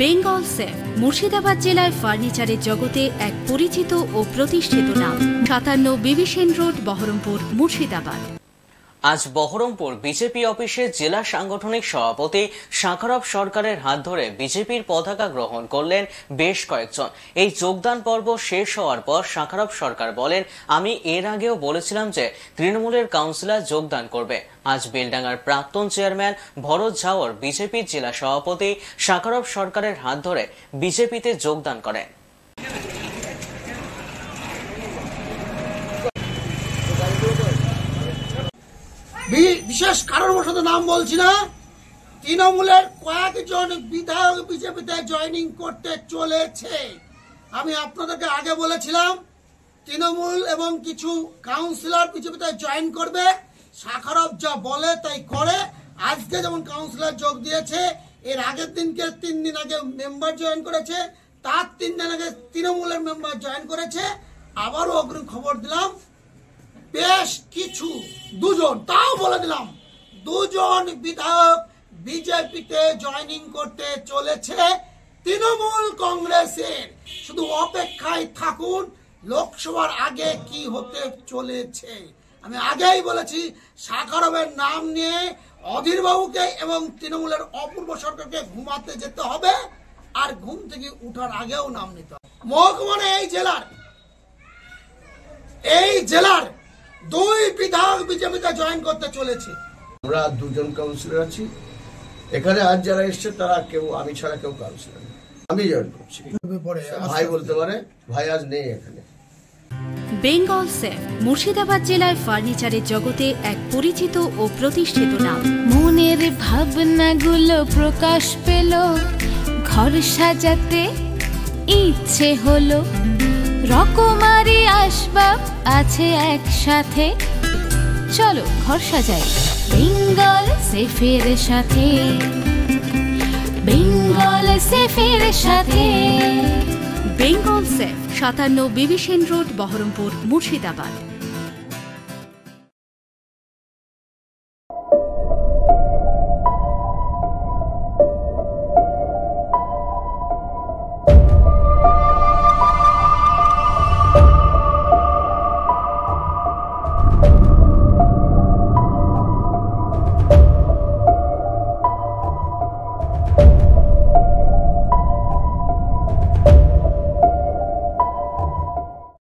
Bengal safe Murshidabad জেলায় ফার্নিচারের জগতে এক পরিচিত ও প্রতিষ্ঠিত নাম। 57 বিবি সেন রোড, বহরমপুর, মুর্শিদাবাদ। আজ বহরমপুর বিজেপি অফিসে জেলা সাংগঠনিক সভাপতি শাখারব সরকারের হাত ধরে বিজেপির পতাকা গ্রহণ করলেন বেশ কয়েকজন। এই যোগদান পর্ব শেষ হওয়ার পর শাখারব সরকার বলেন, আমি এর আগেও বলেছিলাম যে তৃণমূলের কাউন্সিলর যোগদান করবে। আজ বেলডাঙ্গার প্রাক্তন চেয়ারম্যান ভরত ঝাওর বিজেপির জেলা সভাপতি শাখারব সরকারের হাত ধরে বিজেপিতে যোগদান করেন। বিশেষ কারণবশত নাম বলছি না, তৃণমূলের কয়েকজন বিধায়ক বিজেপিতে জয়েনিং করতে চলেছে। আমি আপনাদেরকে আগে বলেছিলাম তৃণমূল এবং কিছু কাউন্সিলর বিজেপিতে জয়েন করবে। শাখারব যা বলে তাই করে। আজকে যেমন কাউন্সিলর যোগ দিয়েছে, এর আগের দিনকে 3 দিন আগে মেম্বার জয়েন করেছে, তার 3 দিন আগে তৃণমূলের মেম্বার জয়েন করেছে। আবারও অগ্রিম খবর দিলাম, বেশ কিছু দুজন, তাও বলে দিলাম 2জন বিধায়ক বিজেপিতে জয়েনিং করতে চলেছে তৃণমূল কংগ্রেসের। শুধু অপেক্ষায় থাকুন লোকসভার আগে কি হতে চলেছে। আমি আগেই বলেছি শাখারবের নাম নিয়ে অধীর বাবুকে এবং তৃণমূলের অপূর্ব সরকারকে ঘুমাতে যেতে হবে, আর ঘুম থেকে উঠার আগেও নাম নিতে হবে। মহকুমানে এই জেলার 2 বিধায়ক বিজেপিতে জয়েন করতে চলেছে। আমরা 2জন কাউন্সিলর আছি এখানে। আজ যারা এসছে তারা কেউ আমি ছাড়া কেউ কাউন্সিলর, আমি জয়েন করছি। ভাই বলতে পারে, ভাই আজ নেই এখানে। বেঙ্গল সেফ মুর্শিদাবাদ জেলায় ফার্নিচারের জগতে এক পরিচিত ও প্রতিষ্ঠিত নাম। মনের ভাবনাগুলো প্রকাশ পেল, ঘর সাজাতে ইচ্ছে হলো, রকমারি আসবাব আছে একসাথে, চলো ঘর সাজাই বেঙ্গল সেফের সাথে, বেঙ্গল সেফের সাথে। বেঙ্গল সেফ 57 বিবি সেন রোড, বহরমপুর, মুর্শিদাবাদ।